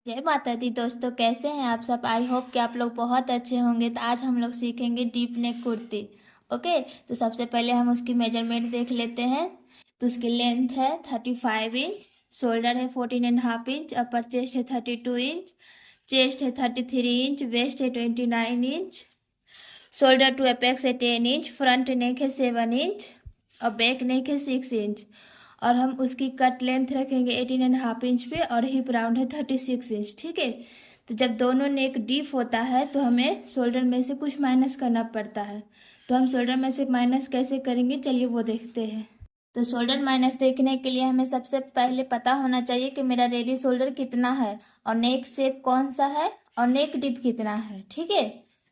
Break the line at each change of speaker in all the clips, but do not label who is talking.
जय माता दी दोस्तों, कैसे हैं आप सब। आई होप कि आप लोग बहुत अच्छे होंगे। तो आज हम लोग सीखेंगे डीप नेक कुर्ती। ओके, तो सबसे पहले हम उसकी मेजरमेंट देख लेते हैं। तो उसकी लेंथ है 35 इंच, शोल्डर है 14.5 इंच, अपर चेस्ट है 32 इंच, चेस्ट है 33 इंच, वेस्ट है 29 इंच, शोल्डर टू अपेक्स है 10 इंच, फ्रंट नेक है 7 इंच और बैक नेक है 6 इंच। और हम उसकी कट लेंथ रखेंगे 18.5 इंच पे और हिप राउंड है 36 इंच। ठीक है, तो जब दोनों नेक डीप होता है तो हमें शोल्डर में से कुछ माइनस करना पड़ता है। तो हम शोल्डर में से माइनस कैसे करेंगे, चलिए वो देखते हैं। तो शोल्डर माइनस देखने के लिए हमें सबसे पहले पता होना चाहिए कि मेरा रेडी शोल्डर कितना है और नेक शेप कौन सा है और नेक डिप कितना है। ठीक है,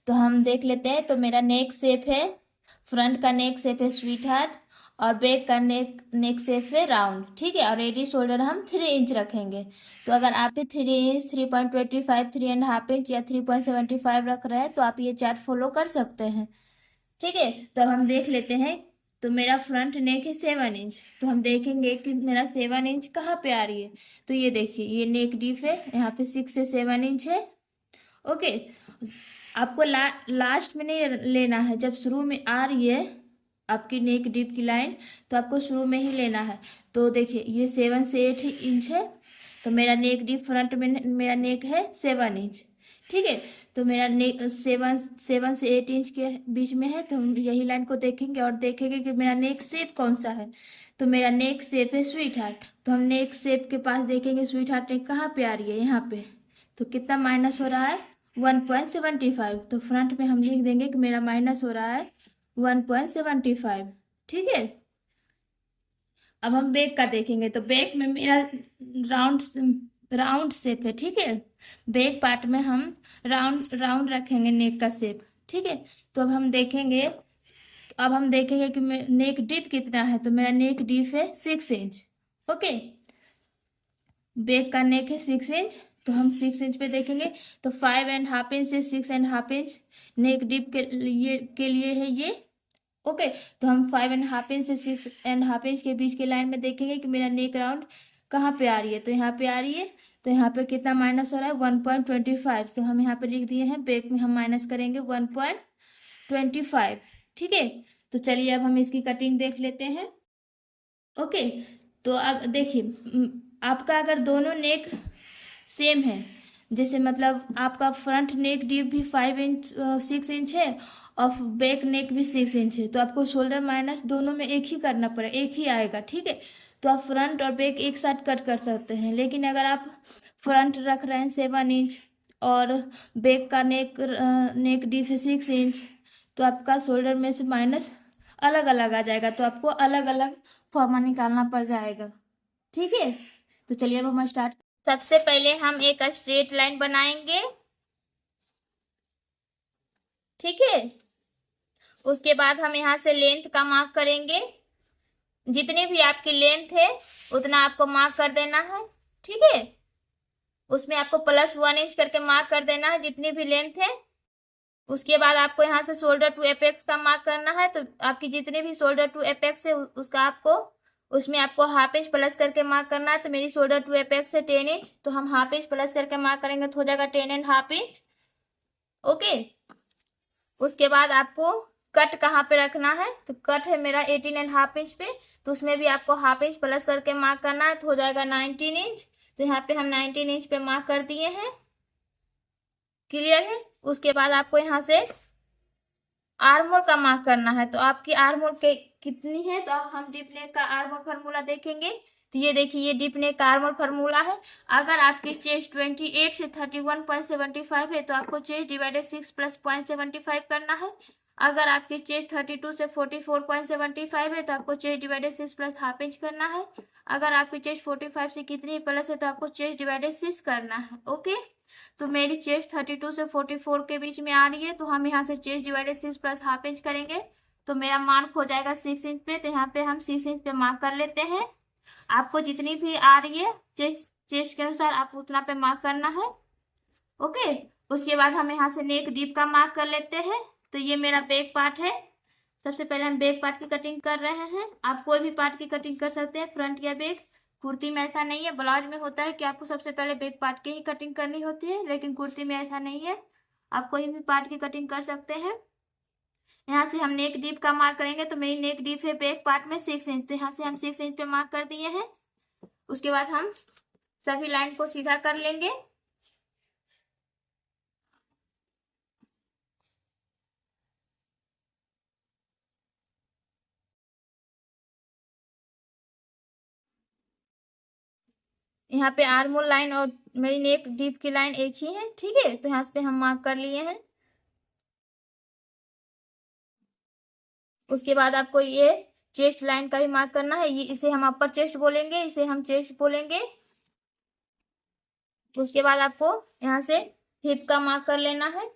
तो हम देख लेते हैं। तो मेरा नेक शेप है, फ्रंट का नेक शेप है स्वीट हार्ट और बैक का नेक शेप है राउंड। ठीक है, और रेडी शोल्डर हम 3 इंच रखेंगे। तो अगर आप 3 इंच, 3.25, 3.5 इंच या 3.75 रख रहे हैं तो आप ये चार्ट फॉलो कर सकते हैं। ठीक है, तो अब हम देख लेते हैं। तो मेरा फ्रंट नेक है 7 इंच, तो हम देखेंगे कि मेरा 7 इंच कहाँ पे आ रही है। तो ये देखिए, ये नेक डीप है, यहाँ पे 6 से 7 इंच है। ओके, आपको लास्ट में नहीं लेना है, जब शुरू में आ रही है आपकी नेक डीप की लाइन तो आपको शुरू में ही लेना है। तो देखिए, ये 7 से 8 इंच है, तो मेरा नेक डीप फ्रंट में मेरा नेक है 7 इंच। ठीक है, तो मेरा नेक 7 से 8 इंच के बीच में है, तो हम यही लाइन को देखेंगे और देखेंगे कि मेरा नेक शेप कौन सा है। तो मेरा नेक शेप है स्वीट हार्ट, तो हम नेक शेप के पास देखेंगे स्वीट हार्ट नेक कहाँ पे आ रही है, यहाँ पे। तो कितना माइनस हो रहा है, 1.75। तो फ्रंट में हम लिख देंगे कि मेरा माइनस हो रहा है 1.75। ठीक है, अब हम बैक का देखेंगे। तो बैक में मेरा राउंड राउंड शेप है। ठीक है, बैक पार्ट में हम राउंड राउंड रखेंगे नेक का शेप। ठीक है, तो अब हम देखेंगे कि नेक डीप कितना है। तो मेरा नेक डीप है 6 इंच। ओके, बैक का नेक है 6 इंच, तो हम 6 इंच पे देखेंगे। तो 5.5 इंच से 6.5 इंच नेक डीप के लिए है ये। ओके, तो हम 5.5 इंच से 6.5 इंच के बीच के लाइन में देखेंगे कि मेरा नेक राउंड कहाँ पे आ रही है। तो यहाँ पे आ रही है, तो यहाँ पे कितना माइनस हो रहा है, 1.25। तो हम यहाँ पे लिख दिए हैं, बैक में हम माइनस करेंगे 1.25। ठीक है, तो चलिए अब हम इसकी कटिंग देख लेते हैं। ओके, तो अब देखिए, आपका अगर दोनों नेक सेम है, जैसे मतलब आपका फ्रंट नेक डीप भी 6 इंच है और बैक नेक भी 6 इंच है, तो आपको शोल्डर माइनस दोनों में एक ही करना पड़ेगा, एक ही आएगा। ठीक है, तो आप फ्रंट और बैक एक साथ कट कर सकते हैं। लेकिन अगर आप फ्रंट रख रहे हैं 7 इंच और बैक का नेक डीप है 6 इंच, तो आपका शोल्डर में से माइनस अलग अलग आ जाएगा, तो आपको अलग अलग फॉर्मा निकालना पड़ जाएगा। ठीक है, तो चलिए अब हम स्टार्ट। सबसे पहले हम एक स्ट्रेट लाइन बनाएंगे। ठीक है, उसके बाद हम यहाँ से लेंथ का मार्क करेंगे। जितनी भी आपकी लेंथ है उतना आपको मार्क कर देना है। ठीक है, उसमें आपको +1 इंच करके मार्क कर देना है जितनी भी लेंथ है। उसके बाद आपको यहाँ से शोल्डर टू एपेक्स का मार्क करना है। तो आपकी जितनी भी शोल्डर टू एपेक्स है उसका आपको उसमें आपको ½ इंच प्लस करके मार्क करना है। तो मेरी शोल्डर टू एपेक्स है 10 इंच, तो हम ½ इंच प्लस करके मार्क करेंगे तो हो जाएगा 10.5 इंच। ओके, उसके बाद आपको कट कहाँ पे रखना है, तो कट है मेरा 18.5 इंच पे, तो उसमें भी आपको ½ इंच प्लस करके मार्क करना है तो हो जाएगा 19 इंच। तो यहाँ पे हम 19 इंच पे मार्क कर दिए हैं। क्लियर है, उसके बाद आपको यहाँ से आर्म होल का मार्क करना है। तो आपकी आर्म होल के कितनी है, तो हम डीप नेक का आर्म होल फार्मूला देखेंगे। तो ये देखिए, ये डीप नेक का आर्म होल फार्मूला है। अगर आपकी चेस्ट 28 से 31.75 है तो आपको चेस्ट डिवाइडेड 6 प्लस 0.75 करना है। अगर आपकी चेस्ट 32 से 44.75 है तो आपको चेस्ट डिवाइडेड 6 प्लस ½ इंच करना है। अगर आपकी चेस्ट 45 से कितनी प्लस है तो आपको चेस्ट डिवाइडेड 6 करना है। ओके, तो मेरी चेस्ट 32 से 44 के बीच में आ रही है, तो हम यहाँ से चेस्ट डिवाइडेड 6 प्लस ½ इंच करेंगे तो मेरा मार्क हो जाएगा 6 इंच पे। तो यहाँ पे हम 6 इंच पे मार्क कर लेते हैं। आपको जितनी भी आ रही है चेस्ट के अनुसार आप उतना पे मार्क करना है। ओके, उसके बाद हम यहाँ से नेक डीप का मार्क कर लेते हैं। तो ये मेरा बैक पार्ट है। सबसे पहले हम बैक पार्ट की कटिंग कर रहे हैं। आप कोई भी पार्ट की कटिंग कर सकते हैं, फ्रंट या बैक। कुर्ती में ऐसा नहीं है। ब्लाउज में होता है कि आपको सबसे पहले बैक पार्ट की ही कटिंग करनी होती है, लेकिन कुर्ती में ऐसा नहीं है, आप कोई भी पार्ट की कटिंग कर सकते हैं। यहाँ से हम नेक डीप का मार्क करेंगे, तो मेरी नेक डीप है बैक पार्ट में 6 इंच, तो यहाँ से हम 6 इंच पे मार्क कर दिए हैं। उसके बाद हम सभी लाइन को सीधा कर लेंगे। यहाँ पे आर्म होल लाइन और मेरी नेक डीप की लाइन एक ही है, ठीक है, तो यहाँ पे हम मार्क कर लिए हैं। उसके बाद आपको ये चेस्ट लाइन का भी मार्क करना है, ये इसे हम अपर चेस्ट बोलेंगे, इसे हम चेस्ट बोलेंगे। उसके बाद आपको यहाँ से हिप का मार्क कर लेना है।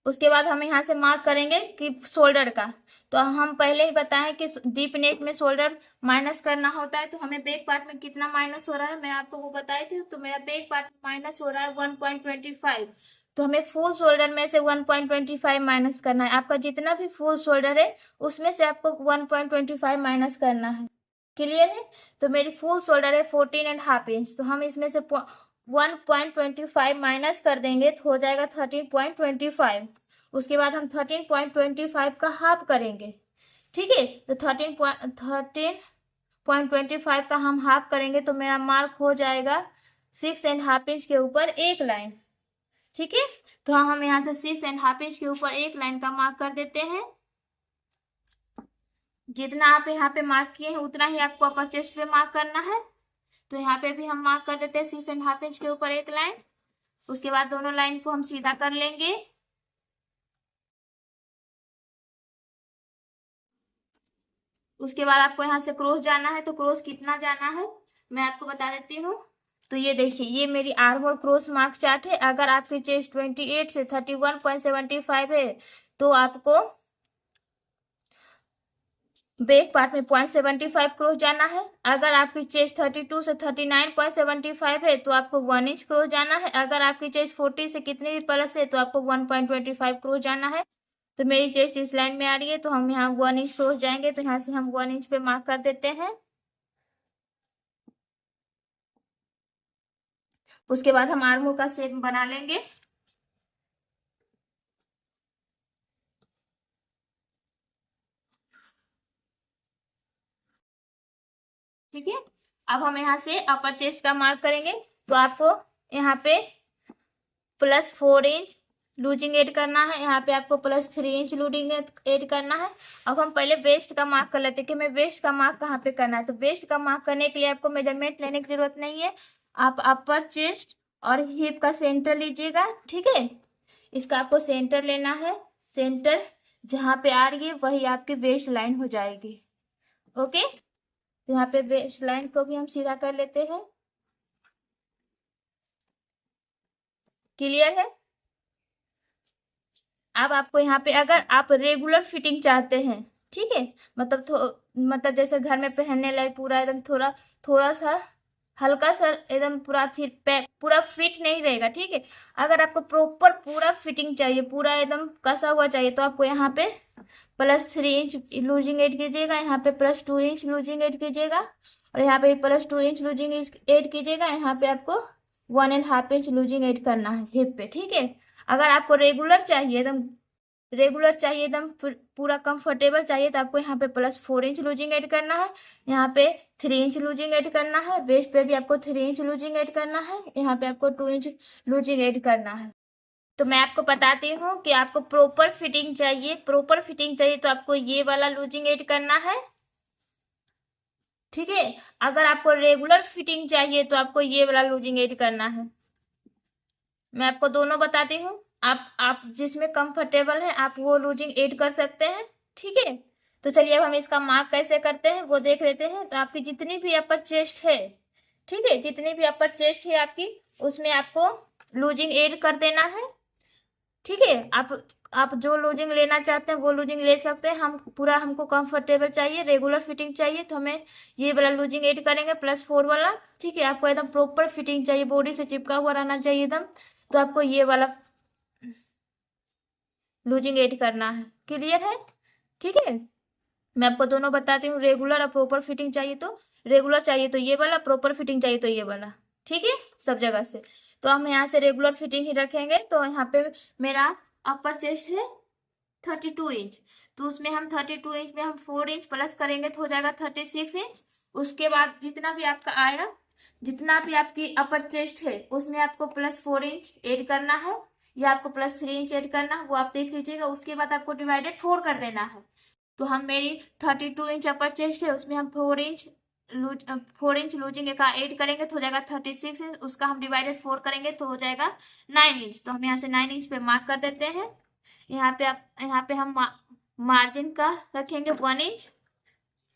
उसके बाद हम यहाँ से मार्क करेंगे कि शोल्डर का, तो हम पहले ही बताएं कि डीप नेक में शोल्डर माइनस करना होता है, तो हमें बैक पार्ट में कितना माइनस हो रहा है मैं आपको वो बताई थी। तो मेरा बैक पार्ट माइनस हो रहा है 1.25, तो हमें फुल शोल्डर में से 1.25 माइनस करना है। आपका जितना भी फुल शोल्डर है उसमें से आपको 1.25 माइनस करना है। क्लियर है? तो मेरी फुल शोल्डर है 14.5 इंच, तो हम इसमें से 1.25 माइनस कर देंगे तो हो जाएगा 13.25। उसके बाद हम 13.25 का हाफ करेंगे, ठीक है, तो 13.25 का हम हाफ करेंगे तो मेरा मार्क हो जाएगा 6.5 इंच के ऊपर एक लाइन, ठीक है। तो हम यहाँ से 6.5 इंच के ऊपर एक लाइन का मार्क कर देते हैं। जितना आप यहाँ पे मार्क किए हैं उतना ही आपको अपर चेस्ट पे मार्क करना है, तो यहाँ पे भी हम मार्क कर देते हैं 6.5 इंच के ऊपर एक लाइन। उसके बाद दोनों लाइन को हम सीधा कर लेंगे। उसके बाद आपको यहाँ से क्रॉस जाना है, तो क्रॉस कितना जाना है मैं आपको बता देती हूँ। तो ये देखिए, ये मेरी arm hole cross mark chart है। अगर आपकी चेस्ट 28 से 31.75 है तो आपको बैक पार्ट में 0.75 क्रॉस जाना है। अगर आपकी चेस्ट 32 से 39.75 है तो आपको 1 इंच क्रॉस जाना है। अगर आपकी चेस्ट 40 से कितने भी प्लस है तो आपको 1.25 क्रॉस जाना है। तो मेरी चेस्ट इस लाइन में आ रही है तो हम यहाँ 1 इंच क्रॉस जाएंगे, तो यहाँ से हम 1 इंच पे मार्क कर देते हैं। उसके बाद हम आर्म होल का शेप बना लेंगे। ठीक है, अब हम यहाँ से अपर चेस्ट का मार्क करेंगे, तो आपको यहाँ पे +4 इंच लूजिंग ऐड करना है, यहाँ पे आपको +3 इंच लूजिंग ऐड करना है। अब हम पहले वेस्ट का मार्क कर लेते हैं कि मैं वेस्ट का मार्क कहाँ पे करना है। तो वेस्ट का मार्क करने के लिए आपको मेजरमेंट लेने की जरूरत नहीं है, आप अपर चेस्ट और हिप का सेंटर लीजिएगा, ठीक है। इसका आपको सेंटर लेना है, सेंटर जहाँ पे आ रही है वही आपकी वेस्ट लाइन हो जाएगी। ओके, तो यहाँ पे वेस्ट लाइन को भी हम सीधा कर लेते हैं। क्लियर है? अब आपको यहाँ पे अगर आप रेगुलर फिटिंग चाहते हैं, ठीक है, मतलब जैसे घर में पहनने लायक पूरा एकदम थोड़ा थोड़ा सा हल्का सा एकदम पूरा फिट नहीं रहेगा, ठीक है। अगर आपको प्रॉपर पूरा फिटिंग चाहिए, पूरा एकदम कसा हुआ चाहिए, तो आपको यहाँ पे +3 इंच लूजिंग ऐड कीजिएगा, यहाँ पे +2 इंच लूजिंग ऐड कीजिएगा, और यहाँ पे +2 इंच लूजिंग ऐड कीजिएगा। यहाँ पे आपको 1.5 इंच लूजिंग ऐड करना है हिप पे, ठीक है। अगर आपको रेगुलर चाहिए एकदम पूरा कंफर्टेबल चाहिए, तो आपको यहाँ पे +4 इंच लूजिंग ऐड करना है, यहाँ पे 3 इंच लूजिंग ऐड करना है, वेस्ट पे भी आपको 3 इंच लूजिंग ऐड करना है, यहाँ पे आपको 2 इंच लूजिंग ऐड करना है। तो मैं आपको बताती हूँ कि आपको प्रॉपर फिटिंग चाहिए तो आपको ये वाला लूजिंग ऐड करना है, ठीक है। अगर आपको रेगुलर फिटिंग चाहिए तो आपको ये वाला लूजिंग ऐड करना है। मैं आपको दोनों बताती हूँ, आप जिसमें कंफर्टेबल है आप वो लूजिंग ऐड कर सकते हैं, ठीक है। तो चलिए अब हम इसका मार्क कैसे करते हैं वो देख लेते हैं। तो आपकी जितनी भी अपर चेस्ट है, ठीक है, जितनी भी अपर चेस्ट है आपकी, उसमें आपको लूजिंग ऐड कर देना है, ठीक है। आप जो लूजिंग लेना चाहते हैं वो लूजिंग ले सकते हैं। हमको कंफर्टेबल चाहिए, रेगुलर फिटिंग चाहिए, तो हमें ये वाला लूजिंग ऐड करेंगे +4 वाला, ठीक है। आपको एकदम प्रॉपर फिटिंग चाहिए, बॉडी से चिपका हुआ रहना चाहिए एकदम, तो आपको ये वाला लूजिंग ऐड करना है। क्लियर है? ठीक है। मैं आपको दोनों बताती हूँ, रेगुलर और प्रॉपर फिटिंग चाहिए तो रेगुलर चाहिए तो ये वाला, प्रॉपर फिटिंग चाहिए तो ये वाला, ठीक है, सब जगह से। तो हम यहाँ से रेगुलर फिटिंग ही रखेंगे। तो यहाँ पे मेरा अपर चेस्ट है 32 इंच, तो उसमें हम 32 इंच में हम 4 इंच प्लस करेंगे तो हो जाएगा 36 इंच। उसके बाद जितना भी आपका आएगा, जितना भी आपकी अपर चेस्ट है उसमें आपको +4 इंच ऐड करना है, या आपको +3 इंच ऐड करना है, वो आप देख लीजिएगा। उसके बाद आपको डिवाइडेड 4 कर देना है। तो हम मेरी 32 इंच अपर चेस्ट है, उसमें हम 4 इंच लूजिंग का ऐड करेंगे तो हो जाएगा 36 इंच। उसका हम डिवाइडेड 4 करेंगे तो हो जाएगा 9 इंच। तो हम यहाँ से 9 इंच पे मार्क कर देते हैं। यहाँ पे हम मार्जिन का रखेंगे 1 इंच।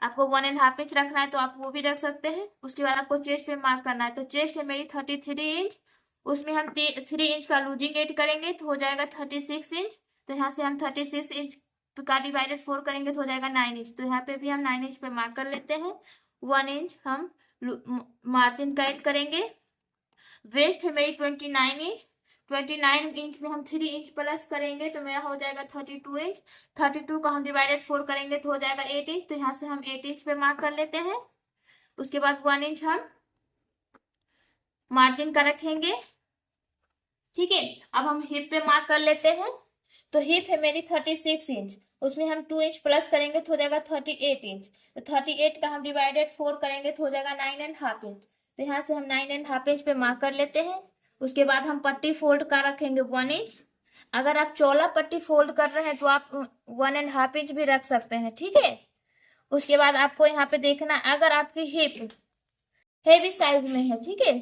आपको 1.5 इंच रखना है तो आप वो भी रख सकते हैं। उसके बाद आपको चेस्ट पे मार्क करना है, तो चेस्ट है मेरी 33 इंच, उसमें हम 3 इंच का लूजिंग ऐड करेंगे तो हो जाएगा 36 इंच। तो यहाँ से हम 36 इंच का डिवाइडेड 4 करेंगे तो हो जाएगा 9 इंच। तो यहाँ पे भी हम 9 इंच पे मार्क कर लेते हैं। 1 इंच हम मार्जिन का ऐड करेंगे। वेस्ट है मेरी 29 इंच, 29 इंच में हम 3 इंच प्लस करेंगे तो मेरा हो जाएगा 32 इंच। 32 का हम डिवाइडेड 4 करेंगे तो हो जाएगा 8 इंच। तो यहाँ से हम 8 इंच पे मार्क कर लेते हैं। उसके बाद 1 इंच हम मार्जिन का रखेंगे, ठीक है। अब हम हिप पे मार्क कर लेते हैं। तो हिप है मेरी 36 इंच, उसमें हम 2 इंच प्लस करेंगे तो हो जाएगा 38 इंच। तो 38 का हम डिवाइडेड 4 करेंगे तो हो जाएगा 9.5 इंच। तो यहाँ से हम 9.5 इंच पे मार्क कर लेते हैं। उसके बाद हम पट्टी फोल्ड का रखेंगे 1 इंच। अगर आप चौला पट्टी फोल्ड कर रहे हैं तो आप 1.5 इंच भी रख सकते हैं, ठीक है। उसके बाद आपको यहाँ पे देखना, अगर आपकी हिप हेवी साइज में है, ठीक है,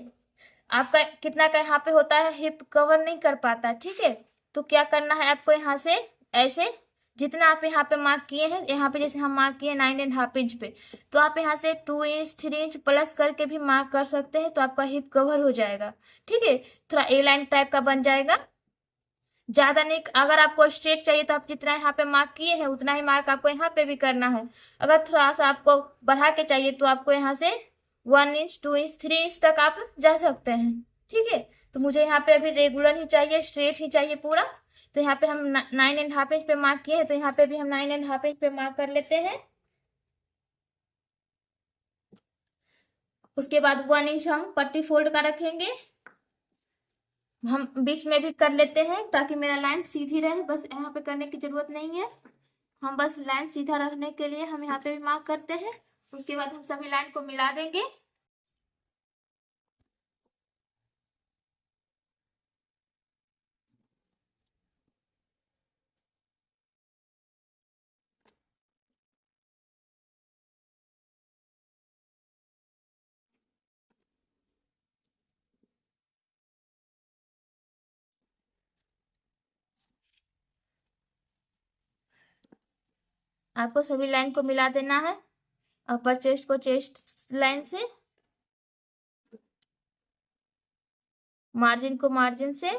आपका कितना का यहाँ पे होता है, हिप कवर नहीं कर पाता, ठीक है। तो क्या करना है आपको, यहाँ से ऐसे जितना आप यहाँ पे मार्क किए हैं, यहाँ पे जैसे हम मार्क किए 9.5 इंच पे, तो आप यहाँ से 2 इंच 3 इंच प्लस करके भी मार्क कर सकते हैं, तो आपका हिप कवर हो जाएगा, ठीक है। थोड़ा ए लाइन टाइप का बन जाएगा, ज्यादा नहीं। अगर आपको स्ट्रेट चाहिए तो आप जितना यहाँ पे मार्क किए हैं उतना ही मार्क आपको यहाँ पे भी करना है। अगर थोड़ा सा आपको बढ़ा के चाहिए तो आपको यहाँ से 1 इंच 2 इंच 3 इंच तक आप जा सकते हैं, ठीक है। तो मुझे यहाँ पे अभी रेगुलर ही चाहिए, स्ट्रेट ही चाहिए पूरा। तो यहाँ पे हम 9.5 इंच पे मार्क किए हैं, तो यहाँ पे भी हम 9.5 इंच पे मार्क कर लेते हैं। उसके बाद 1 इंच हम पट्टी फोल्ड का रखेंगे, हम बीच में भी कर लेते हैं ताकि मेरा लाइन सीधी रहे, बस यहाँ पे करने की जरूरत नहीं है। हम बस लाइन सीधा रखने के लिए हम यहाँ पे भी मार्क करते हैं। उसके बाद हम सभी लाइन को मिला देंगे। आपको सभी लाइन को मिला देना है, अपर चेस्ट को चेस्ट लाइन से, मार्जिन को मार्जिन से।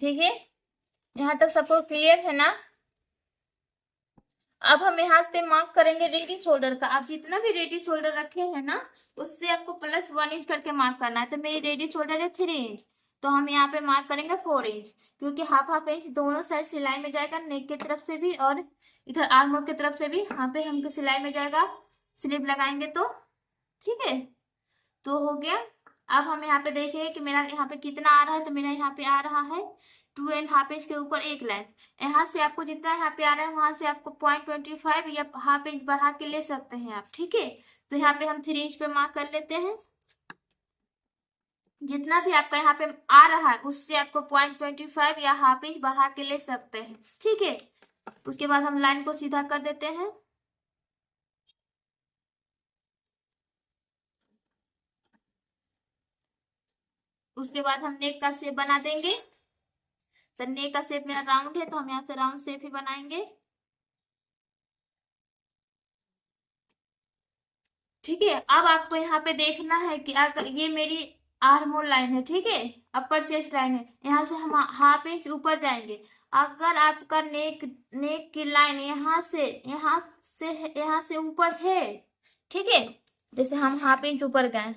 ठीक है, यहाँ तक सबको क्लियर है ना। अब हम यहाँ पे मार्क करेंगे रेडी शोल्डर का। आप जितना भी रेडी शोल्डर रखे हैं ना, उससे आपको +1 इंच करके मार्क करना है। तो मेरी रेडी शोल्डर है 3 इंच, तो हम यहाँ पे मार्क करेंगे 4 इंच, क्योंकि हाफ हाफ इंच दोनों साइड सिलाई में जाएगा, नेक की तरफ से भी और इधर आर्म होल की तरफ से भी। यहाँ पे हमको सिलाई में जाएगा, स्लीव लगाएंगे तो, ठीक है। तो हो गया। अब हम यहाँ पे देखेंगे कि मेरा यहाँ पे कितना आ रहा है। तो मेरा यहाँ पे आ रहा है 2.5 इंच के ऊपर एक लाइन। यहाँ से आपको जितना यहाँ पे आ रहा है वहां से आपको 0.25 या ½ इंच बढ़ा के ले सकते हैं आप, ठीक है। तो यहाँ पे हम 3 इंच पे मार्क कर लेते हैं। जितना भी आपका यहाँ पे आ रहा है उससे आपको 0.25 या ½ इंच बढ़ा के ले सकते हैं, ठीक है। उसके बाद हम लाइन को सीधा कर देते हैं। उसके बाद हम नेक का शेप बना देंगे। तो नेक का शेप मेरा राउंड है, तो हम यहाँ से राउंड शेप ही बनाएंगे, ठीक है, अब आपको यहाँ पे देखना है कि अगर ये मेरी आर्मोल लाइन है, ठीक है, अपर चेस्ट लाइन है, यहाँ से हम हाफ इंच ऊपर जाएंगे। अगर आपका नेक नेक की लाइन यहाँ से ऊपर है, ठीक है, जैसे हम हाफ इंच ऊपर गए,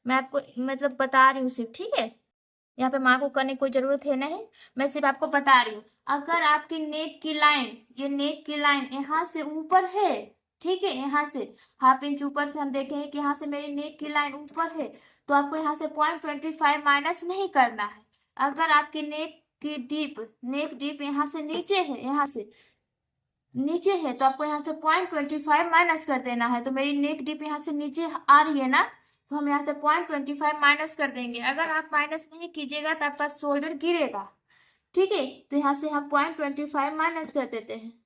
मैं आपको मतलब बता रही हूँ सिर्फ, ठीक है, यहाँ पे मार्क को करने की कोई जरूरत है नहीं, मैं सिर्फ आपको बता रही हूँ। अगर आपकी नेक की लाइन, ये नेक की लाइन यहाँ से ऊपर है, ठीक है, यहाँ से हाफ इंच ऊपर से हम देखें कि यहाँ से मेरी नेक की लाइन ऊपर है, तो आपको यहाँ से 0.25 माइनस नहीं करना है। अगर आपकी नेक डीप यहाँ से नीचे है, यहाँ से नीचे है, तो आपको यहाँ से 0.25 माइनस कर देना है। तो मेरी नेक डीप यहाँ से नीचे आ रही है ना, तो हम यहाँ से 0.25 माइनस कर देंगे। अगर आप माइनस नहीं कीजिएगा तो आपका शोल्डर गिरेगा, ठीक है, तो यहाँ से हम 0.25 माइनस कर देते हैं।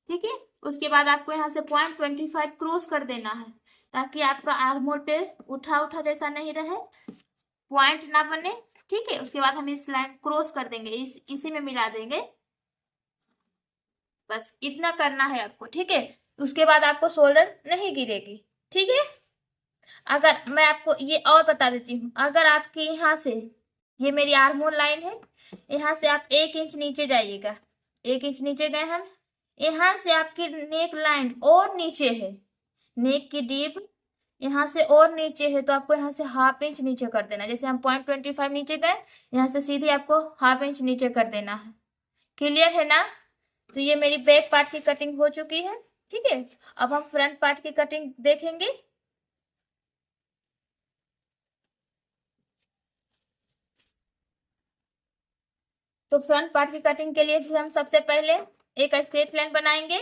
ठीक है, उसके बाद आपको यहाँ से 0.25 क्रॉस कर देना है, ताकि आपका आर्म होल पे उठा उठा जैसा नहीं रहे, पॉइंट ना बने। ठीक है, उसके बाद हम इस लाइन क्रॉस कर देंगे, इसी में मिला देंगे, बस इतना करना है आपको। ठीक है, उसके बाद आपको शोल्डर नहीं गिरेगी। ठीक है, अगर मैं आपको ये और बता देती हूँ, अगर आपके यहाँ से, ये मेरी आर्म होल लाइन है, यहाँ से आप 1 इंच नीचे जाइएगा, 1 इंच नीचे गए हम, यहाँ से आपकी नेक लाइन और नीचे है, नेक की डीप यहाँ से और नीचे है, तो आपको यहाँ से हाफ इंच नीचे कर देना। जैसे हम 0.25 नीचे गए, यहाँ से सीधे आपको हाफ इंच नीचे कर देना है। क्लियर है ना? तो ये मेरी बैक पार्ट की कटिंग हो चुकी है। ठीक है, अब हम फ्रंट पार्ट की कटिंग देखेंगे। तो फ्रंट पार्ट की कटिंग के लिए फिर हम सबसे पहले एक स्ट्रेट लाइन बनाएंगे।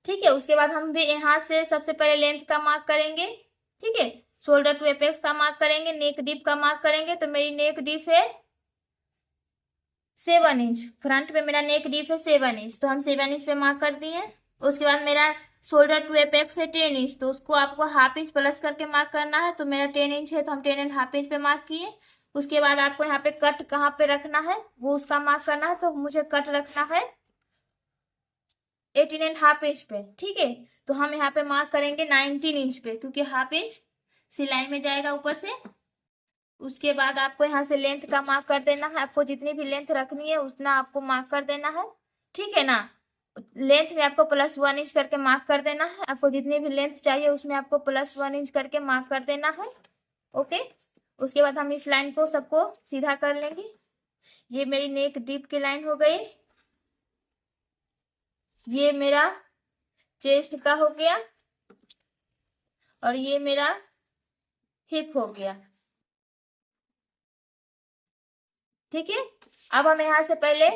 ठीक है, उसके बाद हम भी यहाँ से सबसे पहले लेंथ का मार्क करेंगे। ठीक है, शोल्डर टू एपेक्स का मार्क करेंगे, नेक डीप का मार्क करेंगे। तो मेरी नेक डीप है 7 इंच, फ्रंट पे मेरा नेक डीप है 7 इंच, तो हम 7 इंच पे मार्क कर दिए। उसके बाद मेरा शोल्डर टू एपेक्स है 10 इंच, तो उसको आपको हाफ इंच प्लस करके मार्क करना है। तो मेरा 10 इंच है, तो हम 10 एंड हाफ इंच पे मार्क किए। उसके बाद आपको यहाँ पे कट कहाँ पे रखना है वो उसका मार्क करना है। तो मुझे कट रखना है 18 एंड हाफ इंच पे। ठीक है, तो हम यहाँ पे मार्क करेंगे 19 इंच पे, क्योंकि हाफ इंच सिलाई में जाएगा ऊपर से। उसके बाद आपको यहाँ से लेंथ का मार्क कर देना है, आपको जितनी भी लेंथ रखनी है उतना आपको मार्क कर देना है। ठीक है ना, लेंथ में आपको +1 इंच करके मार्क कर देना है, आपको जितनी भी लेंथ चाहिए उसमें आपको +1 इंच करके मार्क कर देना है। ओके, उसके बाद हम इस लाइन को सबको सीधा कर लेंगे। ये मेरी नेक डीप की लाइन हो गई, ये मेरा चेस्ट का हो गया, और ये मेरा हिप हो गया। ठीक है, अब हम यहाँ से पहले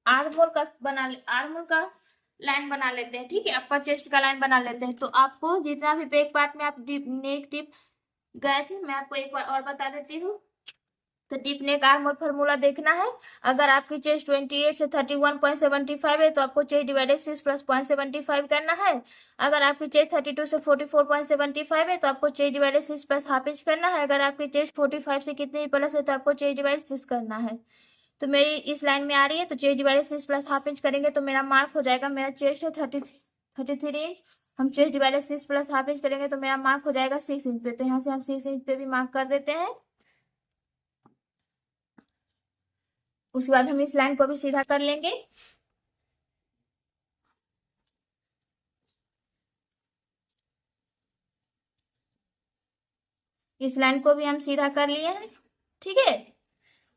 आर्म होल का लाइन बना लेते हैं। ठीक है, अपर चेस्ट का लाइन बना लेते हैं। तो आपको जितना भी बैक पार्ट में आप नेक डीप गए थे, मैं आपको एक बार और बता देती हूँ। तो deep neck arm hole formula देखना है। अगर आपकी चेस्ट 28 से 31.75 है, तो आपको चेस्ट डिवाइडेड 6 प्लस 0.75 करना है। अगर आपकी चेस्ट 32 से 44.75 है, तो आपको chest divided 6 plus half inch करना है। अगर आपकी चेस्ट 45 से कितनी प्लस है, तो आपको चेस्ट डिवाइडेड 6 करना है। तो मेरी इस लाइन में आ रही है, तो chest divided 6 plus half inch करेंगे तो मेरा मार्क हो जाएगा, मेरा चेस्ट है 33 इंच, हम chest divided 6 plus half inch करेंगे तो मेरा मार्क हो जाएगा 6 इंच पे। तो यहाँ से हम 6 इंच पे भी मार्क कर देते हैं। उसके बाद हम इस लाइन को भी सीधा कर लेंगे। इस लाइन को भी हम सीधा कर लिए हैं। ठीक है,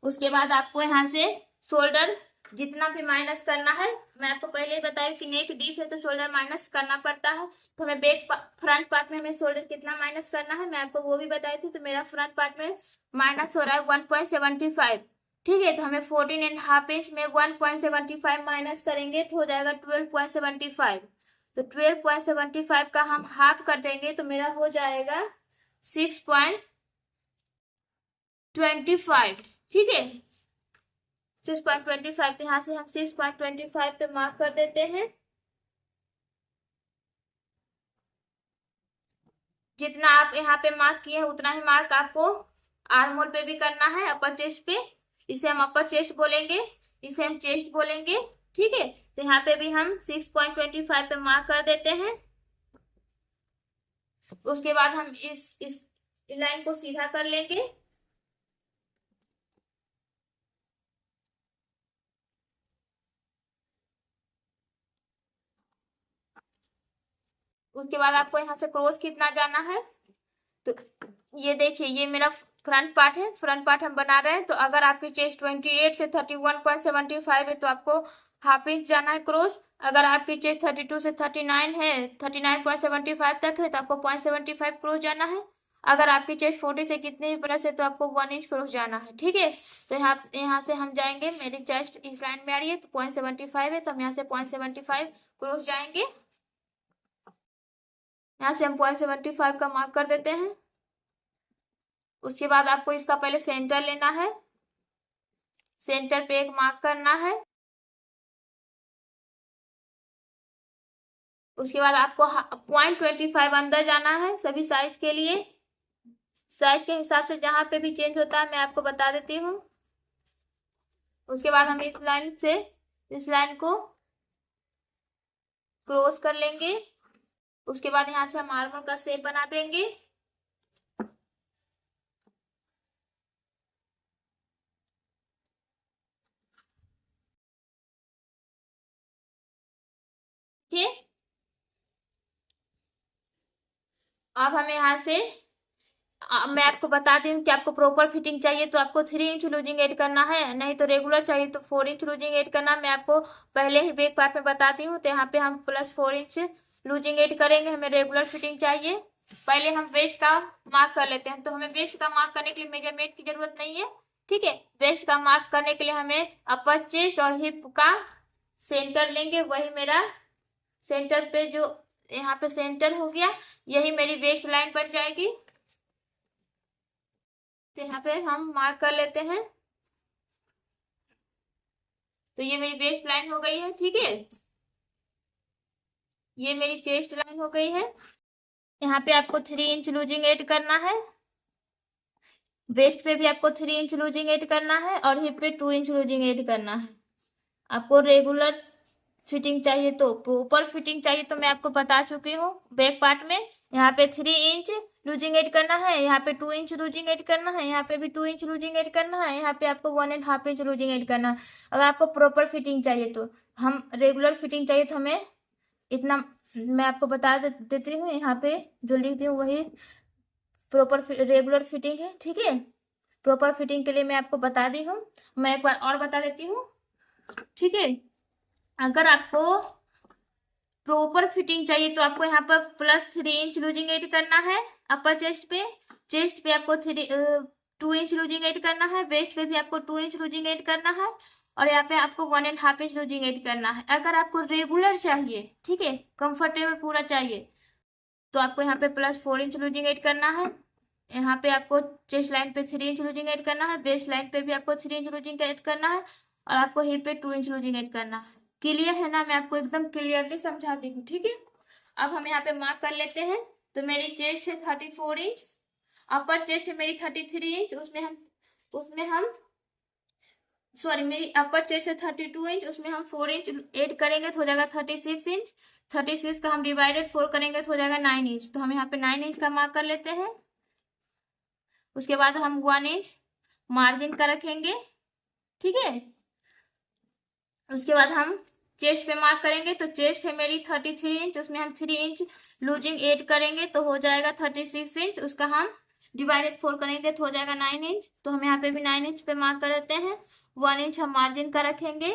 उसके बाद आपको यहाँ से शोल्डर जितना भी माइनस करना है, मैं आपको पहले ही बताया कि नेक डीप है तो शोल्डर माइनस करना पड़ता है। तो हमें फ्रंट पार्ट में हमें शोल्डर कितना माइनस करना है मैं आपको वो भी बताई थी। तो मेरा फ्रंट पार्ट में माइनस हो रहा है 1.75। ठीक है, तो हमें 14 एंड हाफ इंच में 1.75 माइनस करेंगे तो हो जाएगा 12.75। तो 12.75 का हम हाफ कर देंगे तो मेरा हो जाएगा 6.25। ठीक है, 6.25 के यहाँ से हम 6.25 पे मार्क कर देते हैं। जितना आप यहाँ पे मार्क किए हैं उतना ही मार्क आपको आर्म होल पे भी करना है, अपर चेस्ट पे। इसे हम अपर चेस्ट बोलेंगे, इसे हम चेस्ट बोलेंगे। ठीक है, तो यहाँ पे भी हम 6.25 पे मार्क कर देते हैं। उसके बाद हम इस लाइन को सीधा कर लेंगे। उसके बाद आपको यहाँ से क्रॉस कितना जाना है, तो ये देखिए, ये मेरा फ्रंट पार्ट है, फ्रंट पार्ट हम बना रहे हैं। तो अगर आपकी चेस्ट 28 से 31.75 है तो आपको हाफ इंच जाना है क्रॉस। अगर आपकी चेस्ट 32 से 39 है, 39.75 तक है, तो आपको 0.75 क्रॉस जाना है। अगर आपकी चेस्ट 40 से कितने भी प्लस है तो आपको 1 इंच क्रॉस जाना है। ठीक है, तो यहाँ से हम जाएंगे, मेरी चेस्ट इस लाइन में आ रही है तो 0.75 है, तो हम यहाँ से 0.75 क्रॉस जाएंगे। यहाँ से हम 0.75 का मार्क कर देते हैं। उसके बाद आपको इसका पहले सेंटर लेना है, सेंटर पे एक मार्क करना है। उसके बाद आपको 0.25 अंदर जाना है सभी साइज के लिए। साइज के हिसाब से जहां पे भी चेंज होता है मैं आपको बता देती हूँ। उसके बाद हम इस लाइन से इस लाइन को क्रॉस कर लेंगे। उसके बाद यहाँ से हम आर्मर का शेप बना देंगे। ठीक, अब हमें यहाँ से मैं आपको बता दी हूँ कि आपको प्रॉपर फिटिंग चाहिए तो आपको 3 इंच लूजिंग ऐड करना है, नहीं तो रेगुलर चाहिए तो 4 इंच लूजिंग ऐड करना। मैं आपको पहले ही बैक पार्ट में बताती हूँ। तो यहाँ पे हम +4 इंच लूजिंग ऐड करेंगे, हमें रेगुलर फिटिंग चाहिए। पहले हम वेस्ट का मार्क कर लेते हैं। तो हमें वेस्ट का मार्क करने के लिए मेजरमेंट की जरूरत नहीं है। ठीक है, वेस्ट का मार्क करने के लिए हमें अपर चेस्ट और हिप का सेंटर लेंगे। वही मेरा सेंटर पे जो यहाँ पे सेंटर हो गया, यही मेरी वेस्ट लाइन बन जाएगी। तो यहाँ पे हम मार्क कर लेते हैं। तो ये मेरी वेस्ट लाइन हो गई है। ठीक है, ये मेरी चेस्ट लाइन हो गई है। यहाँ पे आपको 3 इंच लूजिंग ऐड करना है। वेस्ट पे भी आपको 3 इंच लूजिंग ऐड करना है और हिप पे 2 इंच लूजिंग ऐड करना है। आपको रेगुलर फिटिंग चाहिए तो प्रॉपर फिटिंग चाहिए तो मैं आपको बता चुकी हूँ बैक पार्ट में। यहाँ पे 3 इंच लूजिंग ऐड करना है, यहाँ पे 2 इंच लूजिंग ऐड करना है, यहाँ पे भी 2 इंच लूजिंग ऐड करना है, यहाँ पे आपको 1.5 इंच लूजिंग ऐड करना है। अगर आपको प्रॉपर फिटिंग चाहिए तो, हम रेगुलर फिटिंग चाहिए तो हमें इतना मैं आपको बता देती हूँ। यहाँ पे जो लिख दी हूँ वही प्रॉपर रेगुलर फिटिंग है। ठीक है, प्रॉपर फिटिंग के लिए मैं आपको बता दी हूँ। मैं एक बार और बता देती हूँ। ठीक है, अगर आपको प्रॉपर फिटिंग चाहिए तो आपको यहाँ पर +3 इंच लूजिंग ऐड करना है अपर चेस्ट पे। चेस्ट पे आपको 2 इंच लूजिंग ऐड करना है। वेस्ट पे भी आपको 2 इंच लूजिंग ऐड करना है। और यहाँ पे आपको 1.5 इंच लूजिंग ऐड करना है। अगर आपको रेगुलर चाहिए, ठीक है, कंफर्टेबल पूरा चाहिए, तो आपको यहाँ पे +4 इंच लूजिंग ऐड करना है। यहाँ पे आपको चेस्ट लाइन पे 3 इंच लूजिंग ऐड करना है। वेस्ट लाइन पे भी आपको 3 इंच लूजिंग ऐड करना है। और आपको हिप पे 2 इंच लूजिंग ऐड करना है। क्लियर है ना? मैं आपको एकदम क्लियरली समझाती हूँ। ठीक है, अब हम यहाँ पे मार्क कर लेते हैं। तो मेरी चेस्ट है 34 इंच, अपर चेस्ट है मेरी 33 इंच, उसमें हम सॉरी मेरी अपर चेस्ट है 32 इंच, उसमें हम 4 इंच ऐड करेंगे तो हो जाएगा 36 इंच। 36 का हम डिवाइडेड 4 करेंगे तो हो जाएगा 9 इंच। तो हम यहाँ पे 9 इंच का मार्क कर लेते हैं। उसके बाद हम 1 इंच मार्जिन का रखेंगे। ठीक है, उसके बाद हम चेस्ट पे मार्क करेंगे। तो चेस्ट है मेरी 33 इंच, उसमें हम 3 इंच लूजिंग ऐड करेंगे तो हो जाएगा 36 इंच। उसका हम डिवाइडेड 4 करेंगे तो हो जाएगा 9 इंच। तो हम यहाँ पे भी 9 इंच पे मार्क कर देते हैं। 1 इंच हम मार्जिन का रखेंगे।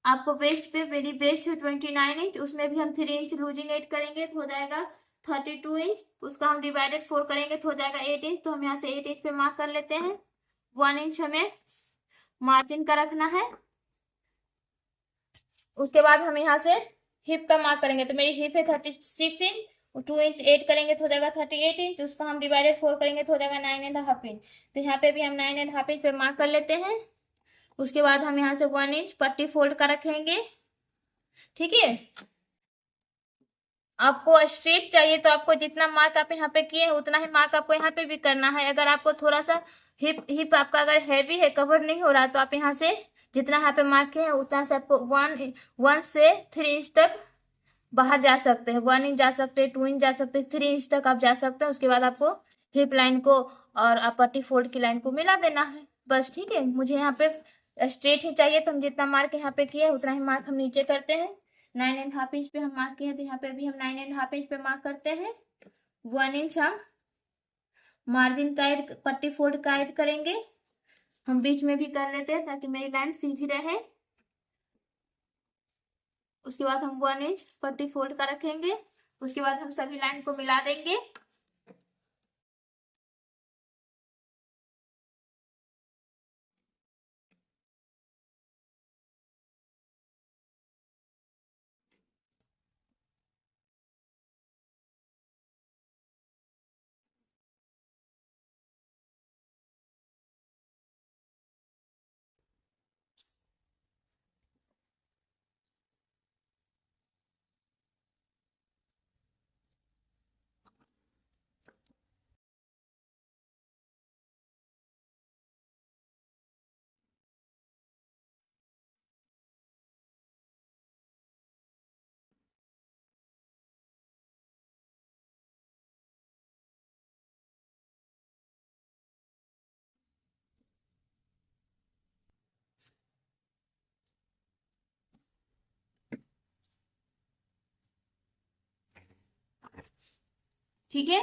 आपको वेस्ट पे, मेरी वेस्ट है 29 इंच, उसमें भी हम 3 इंच लूजिंग ऐड करेंगे तो हो जाएगा 32 इंच। उसका हम डिवाइडेड 4 करेंगे तो हो जाएगा 8 इंच। तो हम यहाँ से 8 इंच पे मार्क कर लेते हैं। 1 इंच हमें मार्जिन का रखना है। उसके बाद हम यहाँ से हिप का मार्क करेंगे। तो मेरी हिप है 36 इंच, 2 इंच ऐड करेंगे तो हो जाएगा 38 इंच। उसका हम डिवाइडेड 4 करेंगे तो हो जाएगा 9.5 इंच। तो यहाँ पे भी हम 9.5 इंच पे मार्क कर लेते हैं। उसके बाद हम यहाँ से 1 इंच पट्टी फोल्ड का रखेंगे। ठीक है, आपको स्ट्रेट चाहिए तो आपको जितना मार्क आप यहाँ पे किए हैं उतना ही मार्क आपको यहाँ पे भी करना है। अगर आपको थोड़ा सा हिप आपका अगर हैवी है, कवर नहीं हो रहा, तो आप यहाँ से जितना यहाँ पे मार्क किए हैं उतना से आपको 1 से 3 इंच तक बाहर जा सकते हैं। 1 इंच जा सकते हैं, 2 इंच जा सकते हैं, 3 इंच तक आप जा सकते हैं। उसके बाद आपको हिप लाइन को और पट्टी फोल्ड की लाइन को मिला देना है बस। ठीक है, मुझे यहाँ पे स्ट्रेट ही चाहिए तो हम जितना मार्क यहाँ पे किए उतना ही मार्क हम नीचे करते हैं। 9.5 इंच पे हम मार्क किए तो यहाँ पे भी हम 9.5 इंच पे मार्क करते हैं। 1 इंच हम मार्जिन का ऐड, पट्टी फोल्ड का ऐड करेंगे। हम बीच में भी कर लेते हैं ताकि मेरी लाइन सीधी रहे। उसके बाद हम 1 इंच पट्टी फोल्ड का रखेंगे। उसके बाद हम सभी लाइन को मिला देंगे। ठीक है,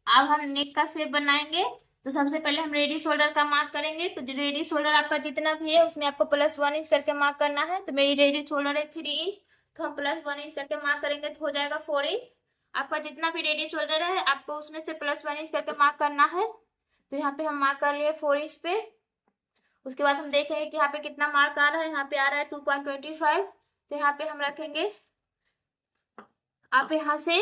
अब हम नेक का शेप बनाएंगे। तो सबसे पहले हम रेडी शोल्डर का मार्क करेंगे। तो रेडी शोल्डर आपका जितना भी है उसमें आपको +1 इंच करके मार्क करना है। तो मेरी रेडी शोल्डर है 3 इंच, तो हम +1 इंच करके मार्क करेंगे तो हो जाएगा 4 इंच। आपका जितना भी रेडी शोल्डर है आपको उसमें से +1 इंच करके मार्क करना है। तो यहाँ पे हम मार्क कर लिए 4 इंच पे। उसके बाद हम देखेंगे कि यहाँ पे कितना मार्क आ रहा है। यहाँ पे आ रहा है 2.25। तो यहाँ पे हम रखेंगे, आप यहाँ से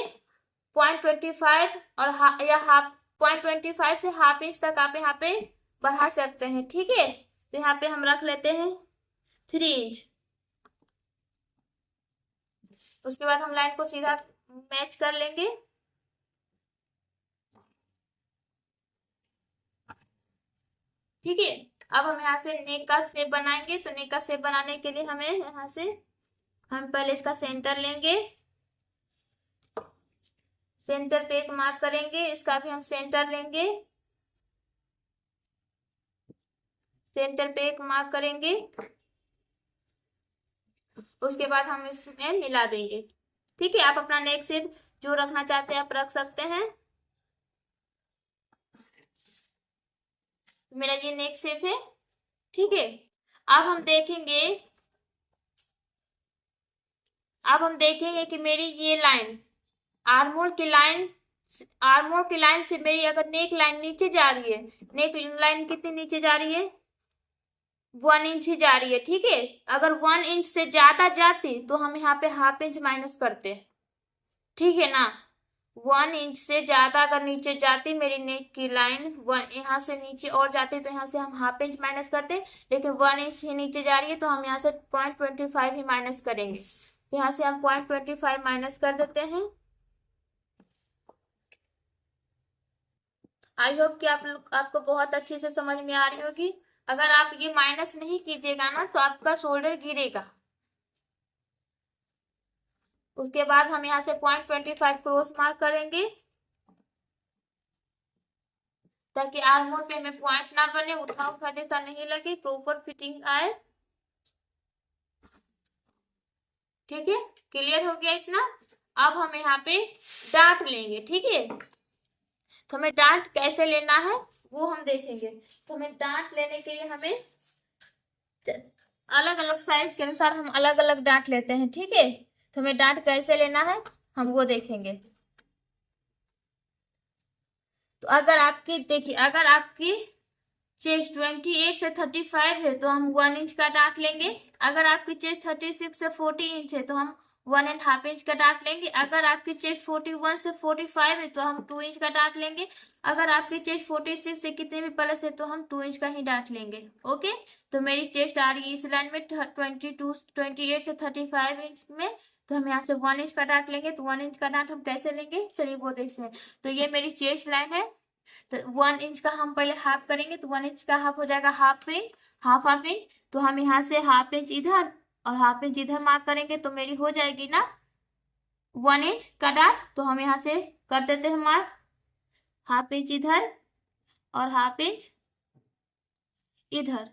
0.25 और या हाफ 0.25 से ½ इंच तक आप यहाँ पे बढ़ा सकते हैं। ठीक है, तो यहाँ पे हम रख लेते हैं 3 इंच। उसके बाद हम लाइन को सीधा मैच कर लेंगे। ठीक है, अब हम यहाँ से नेक का शेप बनाएंगे। तो नेक का शेप बनाने के लिए हमें यहाँ से हम पहले इसका सेंटर लेंगे। सेंटर पे एक मार्क करेंगे, इसका भी हम सेंटर लेंगे। सेंटर पे एक मार्क करेंगे। उसके बाद हम इसमें मिला देंगे। ठीक है, आप अपना नेक शेप जो रखना चाहते हैं आप रख सकते हैं। मेरा ये नेक शेप है। ठीक है, अब हम देखेंगे, अब हम देखेंगे कि मेरी ये लाइन आर्मोल की लाइन, आर्मोल की लाइन से मेरी अगर नेक लाइन नीचे जा रही है, नेक लाइन कितनी नीचे जा रही है, 1 इंच ही जा रही है। ठीक है, अगर 1 इंच से ज्यादा जाती तो हम यहाँ पे ½ इंच माइनस करते। ठीक है ना, 1 इंच से ज्यादा अगर नीचे जाती मेरी नेक की लाइन, यहाँ से नीचे और जाती तो यहाँ से हम ½ इंच माइनस करते। लेकिन 1 इंच ही नीचे जा रही है तो हम यहाँ से 0.25 ही माइनस करेंगे। यहाँ से हम 0.25 माइनस कर देते हैं। आई होप कि आपको बहुत अच्छे से समझ में आ रही होगी। अगर आप ये माइनस नहीं कीजिएगा ना तो आपका शोल्डर गिरेगा। उसके बाद हम यहाँ से 0.25 क्रॉस मार्क करेंगे ताकि आर्मोल पे हमें पॉइंट ना बने, उठा उठा जैसा नहीं लगे, प्रॉपर फिटिंग आए। ठीक है, क्लियर हो गया इतना। अब हम यहाँ पे डांट लेंगे। ठीक है, तो हमें डांट कैसे लेना है वो हम देखेंगे। तो हमें डांट लेने के लिए हमें अलग अलग साइज के अनुसार हम अलग अलग डांट लेते हैं। ठीक है, तो हमें डांट कैसे लेना है हम वो देखेंगे। तो अगर आपकी देखिए, अगर आपकी चेस्ट 28 से 35 है तो हम 1 इंच का डांट लेंगे। अगर आपकी चेस्ट 36 से 40 इंच है तो हम 1½ इंच का डांट लेंगे। अगर आपकी चेस्ट 41 से 45 है तो हम 2 इंच का डांट लेंगे। अगर आपकी चेस्ट 46 से कितने भी प्लस है तो हम 2 इंच का ही डांट लेंगे। ओके, तो मेरी चेस्ट आ रही है इस लाइन में 28 से 35 इंच में, तो हम यहाँ से 1 इंच का डार्ट लेंगे। तो 1 इंच का डार्ट हम कैसे लेंगे, चलिए वो देखते हैं। तो ये मेरी चेस्ट लाइन है, तो 1 इंच का हम पहले हाफ करेंगे। तो 1 इंच का हाफ हो जाएगा हाफ इंच, हाफ इंच। तो हम यहाँ से हाफ इंच इधर और हाफ इंच इधर मार्क करेंगे, तो मेरी हो जाएगी ना 1 इंच का डार्ट। तो हम यहाँ से कर देते हैं मार्क, हाफ इंच इधर और हाफ इंच इधर,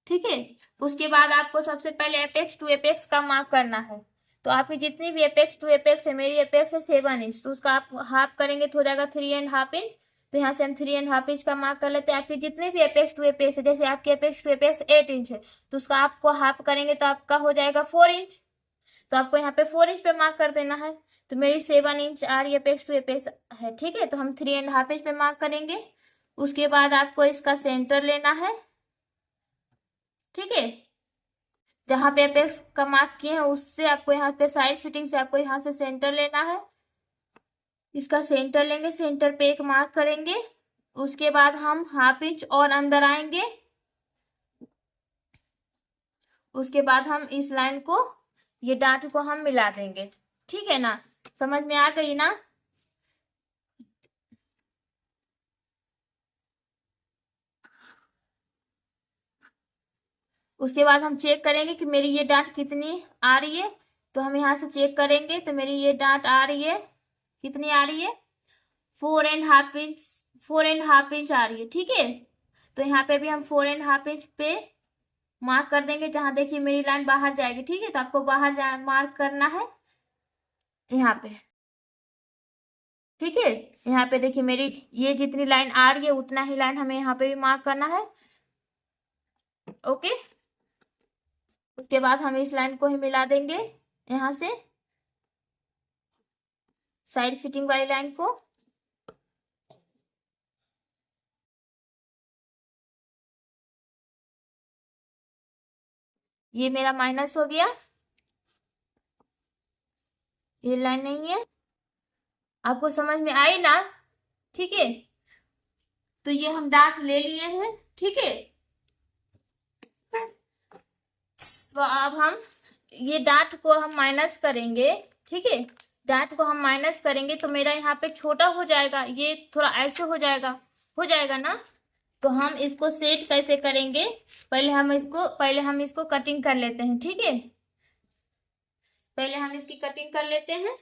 ठीक है। उसके बाद आपको सबसे पहले एपेक्स टू एपेक्स का मार्क करना है। तो आपकी जितनी भी एपेक्स टू एपेक्स है, मेरी एपेक्स है 7 इंच, तो उसका आप हाफ करेंगे तो हो जाएगा 3.5 इंच। तो यहाँ से हम 3.5 इंच का मार्क कर लेते हैं। आपकी जितनी भी एपेक्स टू एपेक्स है, जैसे आपकी एपेक्स टू एपेक्स 8 इंच है, तो उसका आपको हाफ करेंगे तो आपका हो जाएगा 4 इंच। तो आपको यहाँ पे 4 इंच पे मार्क कर देना है। तो मेरी 7 इंच आ रही है एपेक्स टू एपेक्स है, ठीक है। तो हम 3.5 इंच पे मार्क करेंगे। उसके बाद आपको इसका सेंटर लेना है, ठीक है। जहां पे एपेक्स का मार्क किए हैं उससे आपको यहाँ पे साइड फिटिंग से आपको यहाँ से सेंटर लेना है। इसका सेंटर लेंगे, सेंटर पे एक मार्क करेंगे। उसके बाद हम हाफ इंच और अंदर आएंगे। उसके बाद हम इस लाइन को, ये डांट को हम मिला देंगे, ठीक है ना। समझ में आ गई ना। उसके बाद हम चेक करेंगे कि मेरी ये डांट कितनी आ रही है। तो हम यहाँ से चेक करेंगे, तो मेरी ये डांट आ रही है, कितनी आ रही है, 4.5 इंच, 4.5 इंच आ रही है, ठीक है। तो यहाँ पे भी हम 4.5 इंच पे मार्क कर देंगे। जहां देखिए मेरी लाइन बाहर जाएगी, ठीक है। तो आपको बाहर मार्क करना है यहाँ पे, ठीक है। यहाँ पे देखिए मेरी ये जितनी लाइन आ रही है उतना ही लाइन हमें यहाँ पे भी मार्क करना है, ओके। उसके बाद हम इस लाइन को ही मिला देंगे यहाँ से साइड फिटिंग वाली लाइन को। ये मेरा माइनस हो गया, ये लाइन नहीं है। आपको समझ में आई ना, ठीक है। तो ये हम डार्ट ले लिए हैं, ठीक है। तो अब हम ये डार्ट को हम माइनस करेंगे, ठीक है। डार्ट को हम माइनस करेंगे तो मेरा यहाँ पे छोटा हो जाएगा, ये थोड़ा ऐसे हो जाएगा ना। तो हम इसको सेट कैसे करेंगे, पहले हम इसको कटिंग कर लेते हैं, ठीक है। पहले हम इसकी कटिंग कर लेते हैं।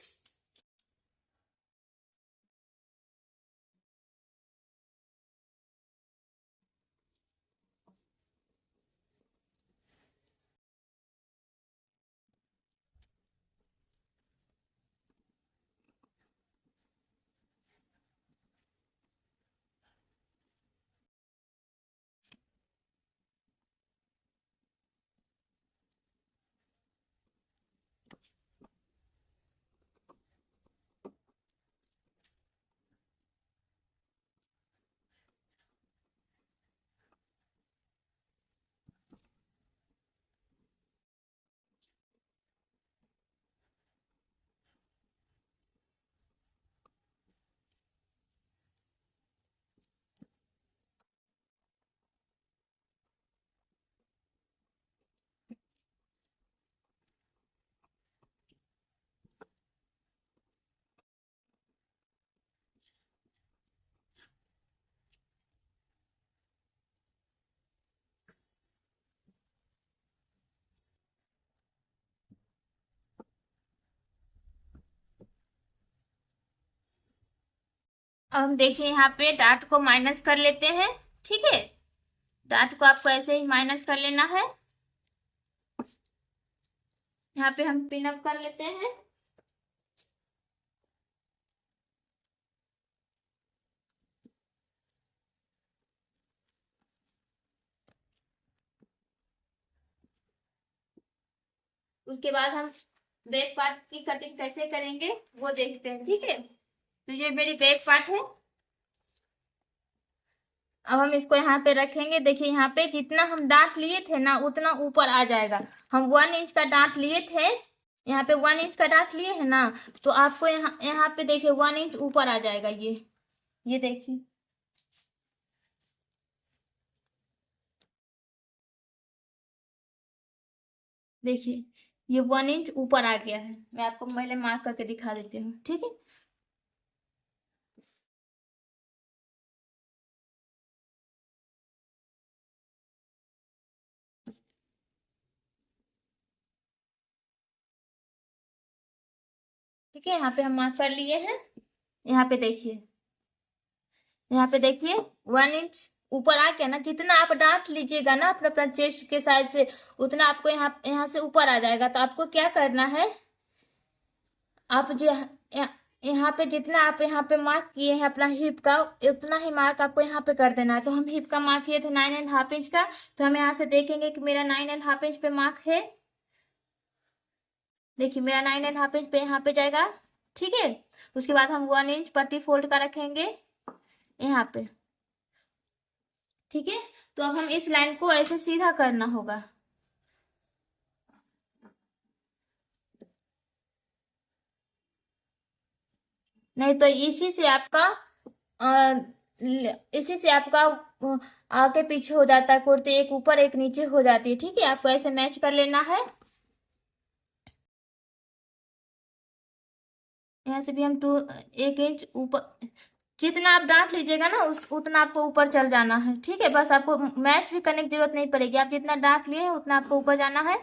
अब हम देखिए यहाँ पे डार्ट को माइनस कर लेते हैं, ठीक है। डार्ट को आपको ऐसे ही माइनस कर लेना है। यहाँ पे हम पिन अप कर लेते हैं। उसके बाद हम बैक पार्ट की कटिंग कैसे करेंगे वो देखते हैं, ठीक है। तो ये मेरी बैक पार्ट है। अब हम इसको यहाँ पे रखेंगे। देखिए यहाँ पे जितना हम डांट लिए थे ना उतना ऊपर आ जाएगा। हम 1 इंच का डांट लिए थे, यहाँ पे 1 इंच का डांट लिए है ना, तो आपको यहाँ पे देखिए 1 इंच ऊपर आ जाएगा ये देखिए। देखिए ये 1 इंच ऊपर आ गया है। मैं आपको पहले मार्क करके दिखा देती हूँ, ठीक है। ठीक है, यहाँ पे हम मार्क कर लिए हैं। यहाँ पे देखिए, यहाँ पे देखिए 1 इंच ऊपर आ गया ना। जितना आप डांट लीजिएगा ना अपना अपना चेस्ट के साइड से, उतना आपको यहाँ से ऊपर आ जाएगा। तो आपको क्या करना है, आप जो यहाँ पे जितना आप यहाँ पे मार्क किए हैं अपना हिप का, उतना ही मार्क आपको यहाँ पे कर देना है। तो हम हिप का मार्क किए थे 9.5 इंच का, तो हम यहाँ से देखेंगे कि मेरा 9.5 इंच पे मार्क है। देखिए मेरा 9.5 इंच पे यहाँ पे जाएगा, ठीक है। उसके बाद हम 1 इंच पट्टी फोल्ड का रखेंगे यहाँ पे, ठीक है। तो अब हम इस लाइन को ऐसे सीधा करना होगा। नहीं तो इसी से आपका आगे पीछे हो जाता है कुर्ती, एक ऊपर एक नीचे हो जाती है, ठीक है। आपको ऐसे मैच कर लेना है। यहाँ से भी हम 1 इंच ऊपर, जितना आप डांट लीजिएगा ना उतना आपको ऊपर चल जाना है, ठीक है। बस आपको मैच भी करने की जरूरत नहीं पड़ेगी, आप जितना डांट लिए हैं उतना आपको ऊपर जाना है।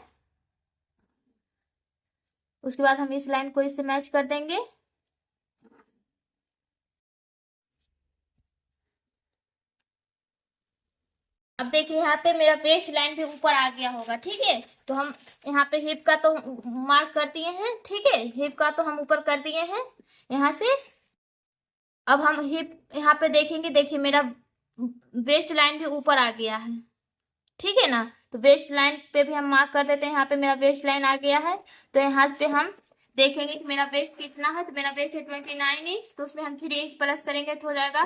उसके बाद हम इस लाइन को इससे मैच कर देंगे। अब देखिए यहाँ पे मेरा वेस्ट लाइन भी ऊपर आ गया होगा, ठीक है। तो हम यहाँ पे हिप का तो मार्क कर दिए हैं, ठीक है। हिप का तो हम ऊपर कर दिए हैं यहाँ से। अब हम हिप यहाँ पे देखेंगे, देखिए मेरा वेस्ट लाइन भी ऊपर आ गया है, ठीक है ना। तो वेस्ट लाइन पे भी हम मार्क कर देते हैं। यहाँ पे मेरा वेस्ट लाइन आ गया है। तो यहाँ पे हम देखेंगे कि मेरा वेस्ट कितना है। तो मेरा वेस्ट है 29 इंच, तो उसमें हम 3 इंच प्लस करेंगे तो हो जाएगा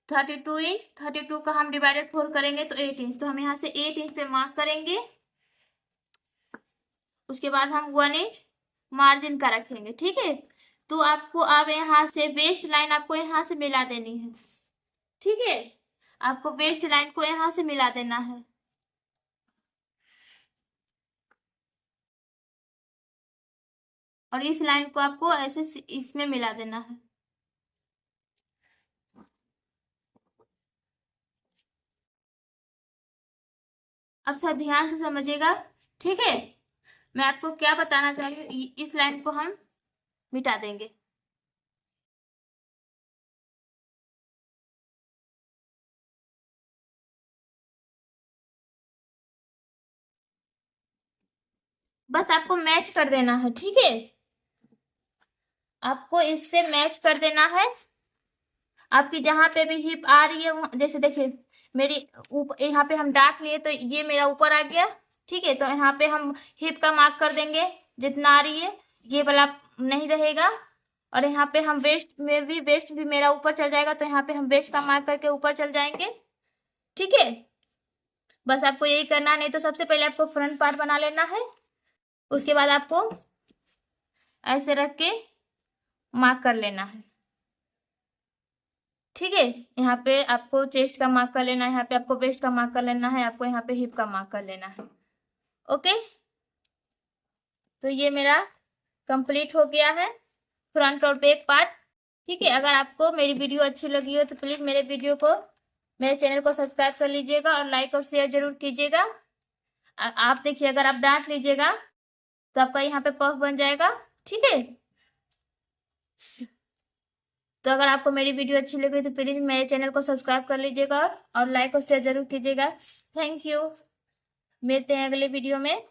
32 इंच। 32 का हम डिवाइडेड 4 करेंगे तो 8 इंच। तो हम यहाँ से 8 इंच पे मार्क करेंगे। उसके बाद हम 1 इंच मार्जिन का रखेंगे, ठीक है। तो आपको अब यहाँ से वेस्ट लाइन आपको यहाँ से मिला देनी है, ठीक है। आपको वेस्ट लाइन को यहाँ से मिला देना है। और इस लाइन को आपको ऐसे इसमें मिला देना है। अब सब ध्यान से समझिएगा, ठीक है। मैं आपको क्या बताना चाह रही हूँ, इस लाइन को हम मिटा देंगे। बस आपको मैच कर देना है, ठीक है। आपको इससे मैच कर देना है। आपकी जहां पे भी हिप आ रही है, जैसे देखिए मेरी ऊपर यहाँ पे हम डार्क लिए तो ये मेरा ऊपर आ गया, ठीक है। तो यहाँ पे हम हिप का मार्क कर देंगे जितना आ रही है, ये वाला नहीं रहेगा। और यहाँ पे हम वेस्ट भी मेरा ऊपर चल जाएगा। तो यहाँ पे हम वेस्ट का मार्क करके ऊपर चल जाएंगे, ठीक है। बस आपको यही करना, नहीं तो सबसे पहले आपको फ्रंट पार्ट बना लेना है। उसके बाद आपको ऐसे रख के मार्क कर लेना है, ठीक है। यहाँ पे आपको चेस्ट का मार्क कर लेना है, यहाँ पे आपको वेस्ट का मार्क कर लेना है, आपको यहाँ पे हिप का मार्क कर लेना है, ओके। तो ये मेरा कंप्लीट हो गया है फ्रंट और बैक पार्ट, ठीक है। अगर आपको मेरी वीडियो अच्छी लगी हो तो प्लीज मेरे चैनल को सब्सक्राइब कर लीजिएगा और लाइक और शेयर जरूर कीजिएगा। आप देखिए अगर आप डांट लीजिएगा तो आपका यहाँ पे पफ बन जाएगा, ठीक है। तो अगर आपको मेरी वीडियो अच्छी लगी तो प्लीज मेरे चैनल को सब्सक्राइब कर लीजिएगा और लाइक और शेयर जरूर कीजिएगा। Thank you. मिलते हैं अगले वीडियो में।